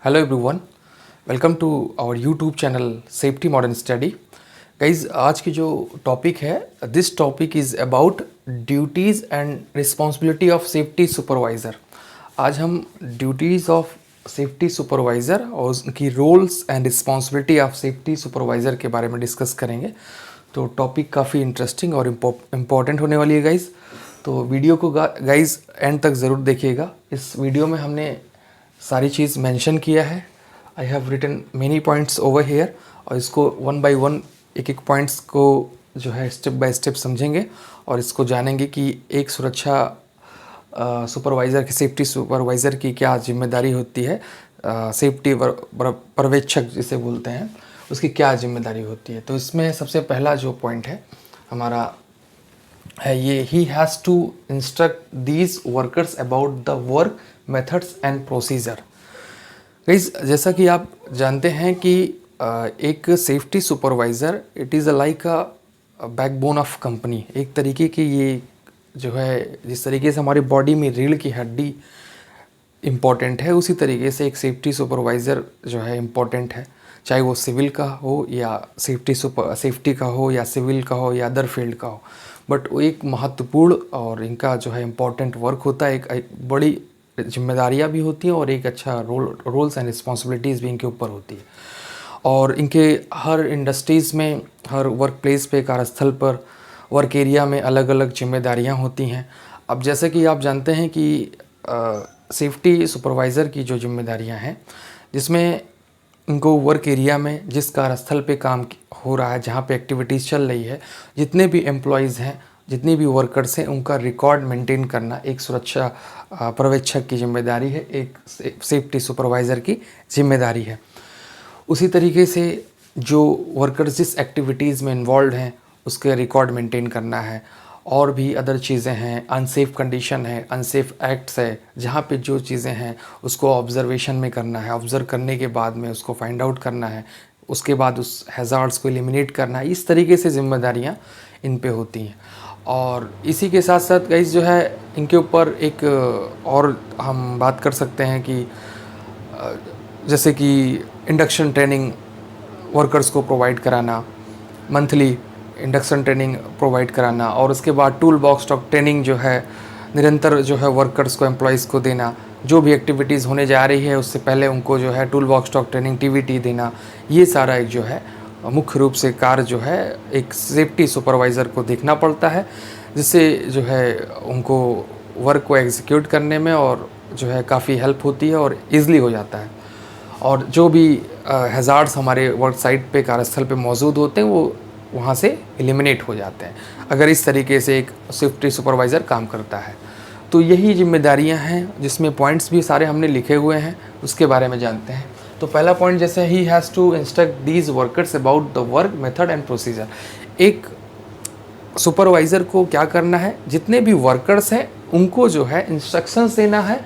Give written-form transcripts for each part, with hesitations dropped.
Hello everyone, welcome to our YouTube channel safety modern study. Guys, आज की जो topic है, this topic is about duties and responsibility of safety supervisor. आज हम duties of safety supervisor और उनकी roles and responsibility of safety supervisor के बारे में डिस्कस करेंगे। तो टॉपिक काफ़ी इंटरेस्टिंग और इम्पॉर्टेंट होने वाली है गाइज़। तो वीडियो को गाइज़ एंड तक ज़रूर देखिएगा। इस वीडियो में हमने सारी चीज़ मेंशन किया है। I have written many points over here और इसको वन बाय वन एक एक पॉइंट्स को जो है स्टेप बाय स्टेप समझेंगे और इसको जानेंगे कि एक सुरक्षा सुपरवाइज़र की, सेफ्टी सुपरवाइज़र की क्या जिम्मेदारी होती है, सेफ्टी पर्यवेक्षक जिसे बोलते हैं, उसकी क्या जिम्मेदारी होती है। तो इसमें सबसे पहला जो पॉइंट है हमारा है ये, he has to instruct these workers about the work methods and procedure. Guys, जैसा कि आप जानते हैं कि एक safety supervisor it is like a backbone of company. एक तरीके की ये जो है, जिस तरीके से हमारी बॉडी में रीढ़ की हड्डी इम्पॉर्टेंट है, उसी तरीके से एक सेफ्टी सुपरवाइज़र जो है इम्पॉर्टेंट है। चाहे वो सिविल का हो या सेफ्टी का हो या सिविल का हो या अदर फील्ड का हो, बट वो एक महत्वपूर्ण और इनका जो है इम्पॉर्टेंट वर्क होता है। एक बड़ी जिम्मेदारियां भी होती हैं और एक अच्छा रोल्स एंड रिस्पॉन्सिबिलिटीज़ भी इनके ऊपर होती है। और इनके हर इंडस्ट्रीज़ में, हर वर्क प्लेस पे, कार्यस्थल पर, वर्क एरिया में अलग अलग जिम्मेदारियां होती हैं। अब जैसे कि आप जानते हैं कि सेफ्टी सुपरवाइज़र की जो जिम्मेदारियां हैं, जिसमें इनको वर्क एरिया में जिस कार्यस्थल पे काम हो रहा है, जहाँ पे एक्टिविटीज़ चल रही है, जितने भी एम्प्लॉयज़ हैं, जितने भी वर्कर्स हैं, उनका रिकॉर्ड मेंटेन करना एक सुरक्षा पर्यवेक्षक की जिम्मेदारी है, एक सेफ्टी सुपरवाइज़र की जिम्मेदारी है। उसी तरीके से जो वर्कर्स जिस एक्टिविटीज़ में इन्वॉल्व हैं उसके रिकॉर्ड मेंटेन करना है। और भी अदर चीज़ें हैं, अनसेफ कंडीशन है, अनसेफ एक्ट्स है, जहाँ पे जो चीज़ें हैं उसको ऑब्जर्वेशन में करना है, ऑब्ज़र्व करने के बाद में उसको फाइंड आउट करना है, उसके बाद उस हैज़ार्ड्स को एलिमिनेट करना है। इस तरीके से जिम्मेदारियाँ इन पे होती हैं। और इसी के साथ साथ गाइस जो है, इनके ऊपर एक और हम बात कर सकते हैं कि जैसे कि इंडक्शन ट्रेनिंग वर्कर्स को प्रोवाइड कराना, मंथली इंडक्शन ट्रेनिंग प्रोवाइड कराना, और उसके बाद टूल बॉक्स स्टॉक ट्रेनिंग जो है निरंतर जो है वर्कर्स को, एम्प्लॉयज़ को देना। जो भी एक्टिविटीज़ होने जा रही है उससे पहले उनको जो है tool box stock training, TVT देना। ये सारा एक जो है मुख्य रूप से कार्य जो है एक सेफ्टी सुपरवाइज़र को देखना पड़ता है, जिससे जो है उनको वर्क को एग्जीक्यूट करने में और जो है काफ़ी हेल्प होती है और ईज़िली हो जाता है। और जो भी हैज़ार्ड्स हमारे वर्क साइट पे, कार्यस्थल पे मौजूद होते हैं, वो वहाँ से एलिमिनेट हो जाते हैं अगर इस तरीके से एक सेफ्टी सुपरवाइज़र काम करता है। तो यही जिम्मेदारियाँ हैं, जिसमें पॉइंट्स भी सारे हमने लिखे हुए हैं, उसके बारे में जानते हैं। तो पहला पॉइंट जैसे, he has to instruct these workers about the work method and procedure. एक सुपरवाइज़र को क्या करना है, जितने भी वर्कर्स हैं उनको जो है इंस्ट्रक्शंस देना है।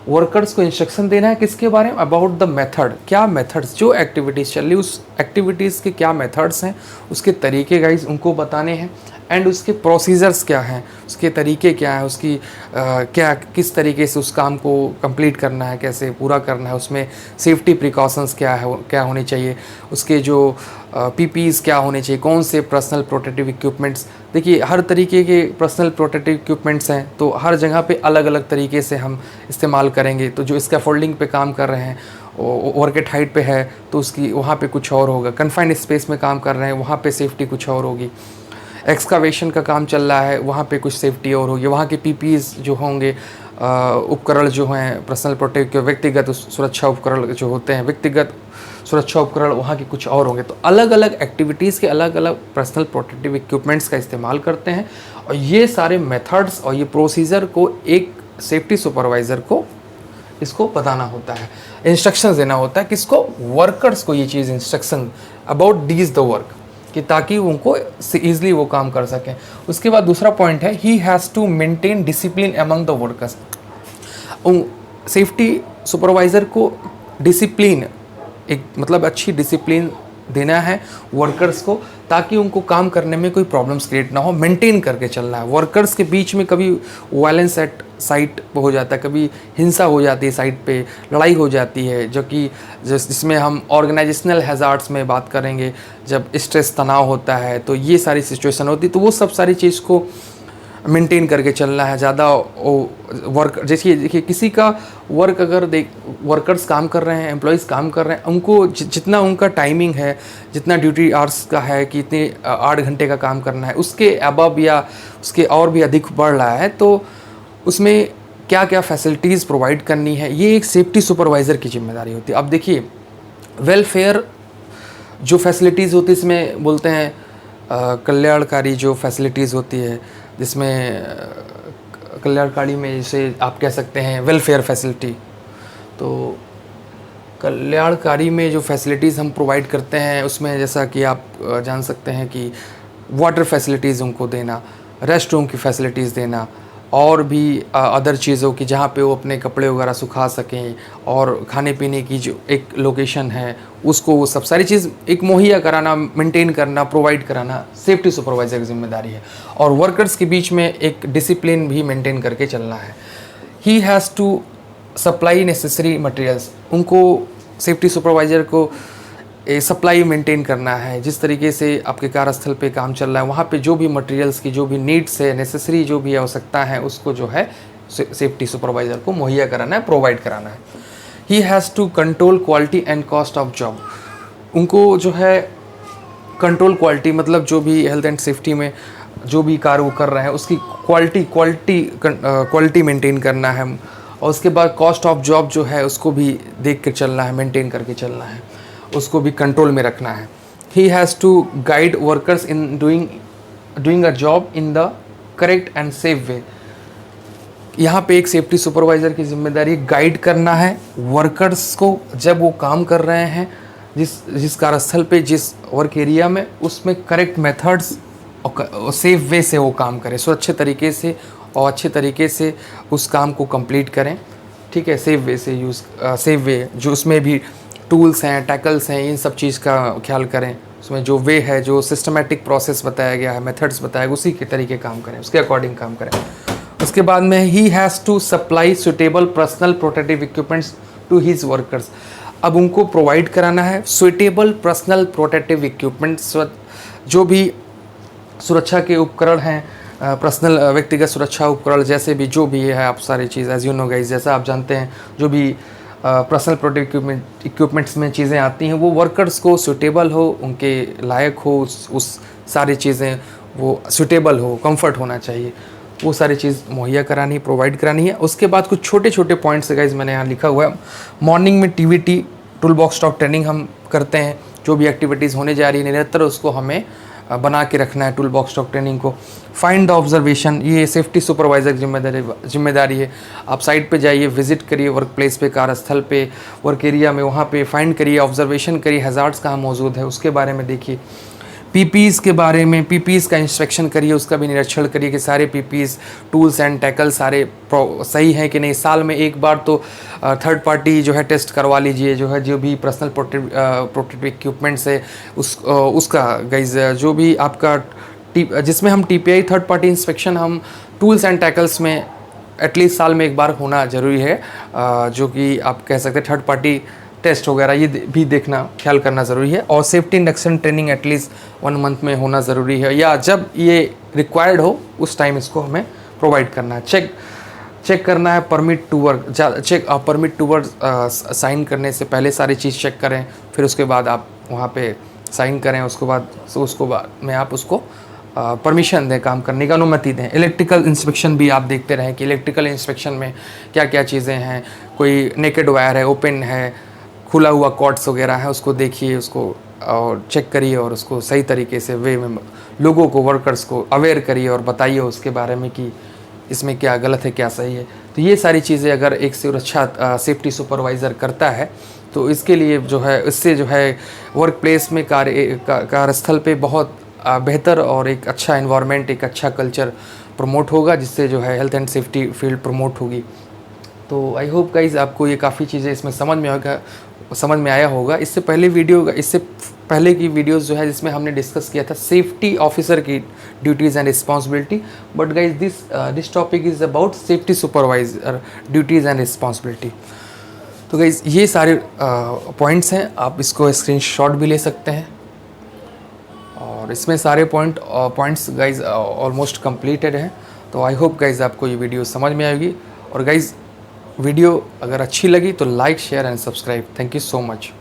वर्कर्स को इंस्ट्रक्शन देना है किसके बारे में, अबाउट द मेथड, क्या मेथड्स, जो एक्टिविटीज़ चल रही उस एक्टिविटीज़ के क्या मेथड्स हैं, उसके तरीके गाइस उनको बताने हैं। एंड उसके प्रोसीजर्स क्या हैं, उसके तरीके क्या हैं, उसकी क्या किस तरीके से उस काम को कंप्लीट करना है, कैसे पूरा करना है, उसमें सेफ्टी प्रिकॉशंस क्या है, क्या होनी चाहिए, उसके जो पीपीज़ क्या होने चाहिए, कौन से पर्सनल प्रोटेक्टिव इक्विपमेंट्स। देखिए, हर तरीके के पर्सनल प्रोटेक्टिव इक्विपमेंट्स हैं, तो हर जगह पे अलग अलग तरीके से हम इस्तेमाल करेंगे। तो जो स्कैफोल्डिंग पे काम कर रहे हैं, ओवरकेट हाइट पे है तो उसकी वहाँ पे कुछ और होगा। कन्फाइंड स्पेस में काम कर रहे हैं, वहाँ पे सेफ्टी कुछ और होगी। एक्सकावेशन का काम चल रहा है, वहाँ पे कुछ सेफ्टी और होगी। वहाँ के पीपीज़ जो होंगे, उपकरण जो हैं पर्सनल प्रोटेक्टिव, व्यक्तिगत सुरक्षा उपकरण जो होते हैं, व्यक्तिगत सुरक्षा उपकरण वहाँ के कुछ और होंगे। तो अलग अलग एक्टिविटीज़ के अलग अलग पर्सनल प्रोटेक्टिव इक्विपमेंट्स का इस्तेमाल करते हैं। और ये सारे मेथड्स और ये प्रोसीजर को एक सेफ्टी सुपरवाइज़र को इसको बताना होता है, इंस्ट्रक्शंस देना होता है। किसको, वर्कर्स को ये चीज़ instruction about these the work, कि ताकि उनको ईजिली वो काम कर सकें। उसके बाद दूसरा पॉइंट है, he has to maintain discipline among the workers. Safety supervisor को डिसिप्लिन, एक मतलब अच्छी डिसिप्लिन देना है वर्कर्स को, ताकि उनको काम करने में कोई प्रॉब्लम्स क्रिएट ना हो, मेंटेन करके चलना है। वर्कर्स के बीच में कभी वायलेंस एट साइट हो जाता है, कभी हिंसा हो जाती है साइट पे, लड़ाई हो जाती है, जो कि जिसमें हम ऑर्गेनाइजेशनल हैज़ार्ड्स में बात करेंगे, जब स्ट्रेस तनाव होता है तो ये सारी सिचुएशन होती है। तो वो सब सारी चीज़ को मेंटेन करके चलना है। ज़्यादा वर्क, जैसे देखिए किसी का वर्क अगर वर्कर्स काम कर रहे हैं, एम्प्लॉयज़ काम कर रहे हैं, उनको जितना उनका टाइमिंग है, जितना ड्यूटी आवर्स का है कि इतने 8 घंटे का काम करना है, उसके अबव या उसके और भी अधिक बढ़ रहा है, तो उसमें क्या क्या फैसिलिटीज़ प्रोवाइड करनी है, ये एक सेफ्टी सुपरवाइज़र की जिम्मेदारी होती है। अब देखिए वेलफेयर जो फैसिलिटीज़ होती है, इसमें बोलते हैं कल्याणकारी जो फैसिलिटीज़ होती है, जिसमें कल्याणकारी में जैसे आप कह सकते हैं वेलफेयर फैसिलिटी। तो कल्याणकारी में जो फैसिलिटीज़ हम प्रोवाइड करते हैं उसमें जैसा कि आप जान सकते हैं कि वाटर फैसिलिटीज़ उनको देना, रेस्ट रूम की फैसिलिटीज़ देना, और भी अदर चीज़ों की जहाँ पे वो अपने कपड़े वगैरह सुखा सकें, और खाने पीने की जो एक लोकेशन है उसको वो सब सारी चीज़ एक मुहैया कराना, मेंटेन करना, प्रोवाइड कराना सेफ्टी सुपरवाइज़र की जिम्मेदारी है। और वर्कर्स के बीच में एक डिसिप्लिन भी मेंटेन करके चलना है। He has to supply necessary materials, उनको सेफ्टी सुपरवाइज़र को सप्लाई मेंटेन करना है। जिस तरीके से आपके कार्यस्थल पे काम चल रहा है, वहाँ पे जो भी मटेरियल्स की जो भी नीड्स है, नेसेसरी जो भी आवश्यकता है, उसको जो है सेफ्टी सुपरवाइज़र को मुहैया कराना है, प्रोवाइड कराना है। He has to control quality and cost of job, उनको जो है कंट्रोल क्वालिटी, मतलब जो भी हेल्थ एंड सेफ्टी में जो भी कार्य वो कर रहे हैं उसकी क्वालिटी मेंटेन करना है। और उसके बाद कॉस्ट ऑफ जॉब जो है उसको भी देख कर चलना है, मेंटेन करके चलना है, उसको भी कंट्रोल में रखना है। He has to guide workers in doing a job in the correct and safe way. यहाँ पे एक सेफ्टी सुपरवाइज़र की जिम्मेदारी गाइड करना है वर्कर्स को, जब वो काम कर रहे हैं जिस कार्यस्थल पे, जिस वर्क एरिया में, उसमें करेक्ट मेथड्स और सेफ वे से वो काम करें, सुरक्षित तरीके से और अच्छे तरीके से उस काम को कंप्लीट करें। ठीक है, सेफ वे से सेफ वे जो उसमें भी टूल्स हैं, टैकल्स हैं, इन सब चीज़ का ख्याल करें। उसमें जो वे है, जो सिस्टमेटिक प्रोसेस बताया गया है, मेथड्स बताया गया, उसी के तरीके काम करें, उसके अकॉर्डिंग काम करें। उसके बाद में he has to supply suitable personal protective equipments to his workers. अब उनको प्रोवाइड कराना है सुटेबल पर्सनल प्रोटेक्टिव इक्विपमेंट्स, जो भी सुरक्षा के उपकरण हैं, पर्सनल व्यक्तिगत सुरक्षा उपकरण, जैसे भी जो भी है, आप सारी चीज़ एज यू नो गाइस, जैसा आप जानते हैं, जो भी पर्सनल प्रोटेक्टिव इक्विपमेंट्स में चीज़ें आती हैं वो वर्कर्स को सूटेबल हो, उनके लायक हो, उस सारी चीज़ें वो सूटेबल हो, कंफर्ट होना चाहिए, वो सारी चीज़ मुहैया करानी, प्रोवाइड करानी है। उसके बाद कुछ छोटे छोटे पॉइंट्स गाइस मैंने यहाँ लिखा हुआ है। मॉर्निंग में TVT tool box talk training हम करते हैं, जो भी एक्टिविटीज़ होने जा रही है निरंतर उसको हमें बना के रखना है टूल बॉक्स टॉक ट्रेनिंग को। फाइंड द ऑब्जर्वेशन, ये सेफ्टी सुपरवाइज़र की जिम्मेदारी है। आप साइट पे जाइए, विजिट करिए वर्क प्लेस पे, कार्यस्थल पे, वर्क एरिया में, वहाँ पे फाइंड करिए, ऑब्जर्वेशन करिए, हैज़ार्ड्स कहाँ मौजूद है उसके बारे में देखिए। पीपीज़ के बारे में, पीपीज़ का इंस्पेक्शन करिए, उसका भी निरीक्षण करिए कि सारे पीपीज़, टूल्स एंड टैकल सारे सही हैं कि नहीं। साल में एक बार तो थर्ड पार्टी जो है टेस्ट करवा लीजिए, जो है जो भी पर्सनल प्रोटेक्टिव इक्विपमेंट्स है उसका गाइज, जो भी आपका जिसमें हम टीपीआई थर्ड पार्टी इंस्पेक्शन हम टूल्स एंड टैकल्स में एटलीस्ट साल में एक बार होना ज़रूरी है, जो कि आप कह सकते हैं थर्ड पार्टी टेस्ट वगैरह, ये भी देखना, ख्याल करना ज़रूरी है। और safety induction training at least 1 month में होना ज़रूरी है, या जब ये रिक्वायर्ड हो उस टाइम इसको हमें प्रोवाइड करना है। चेक करना है permit to work, permit to work sign करने से पहले सारी चीज़ चेक करें, फिर उसके बाद आप वहाँ पे साइन करें, उसके बाद में आप उसको परमिशन दें, काम करने की अनुमति दें। इलेक्ट्रिकल इंस्पेक्शन भी आप देखते रहें कि इलेक्ट्रिकल इंस्पेक्शन में क्या क्या चीज़ें हैं, कोई नेकेड वायर है, ओपन है, खुला हुआ कॉर्ड्स वगैरह है, उसको देखिए, उसको और चेक करिए, और उसको सही तरीके से वे में लोगों को, वर्कर्स को अवेयर करिए और बताइए उसके बारे में कि इसमें क्या गलत है, क्या सही है। तो ये सारी चीज़ें अगर एक सुरक्षा सेफ्टी सुपरवाइज़र करता है तो इसके लिए जो है, इससे जो है वर्क प्लेस में, कार्यस्थल पे बहुत बेहतर और एक अच्छा एनवायरनमेंट, एक अच्छा कल्चर प्रमोट होगा, जिससे जो है health and safety field promote होगी। तो आई होप गाइज आपको ये काफ़ी चीज़ें इसमें समझ में आया होगा। इससे पहले की वीडियोस जो है जिसमें हमने डिस्कस किया था सेफ्टी ऑफिसर की duties and responsibility, but guys this topic is about safety supervisor duties and responsibility. तो गाइज ये सारे पॉइंट्स हैं, आप इसको स्क्रीनशॉट भी ले सकते हैं। और इसमें सारे पॉइंट्स गाइज ऑलमोस्ट कंप्लीटेड हैं। तो आई होप गाइज आपको ये वीडियो समझ में आएगी। और गाइज वीडियो अगर अच्छी लगी तो like share and subscribe. Thank you so much.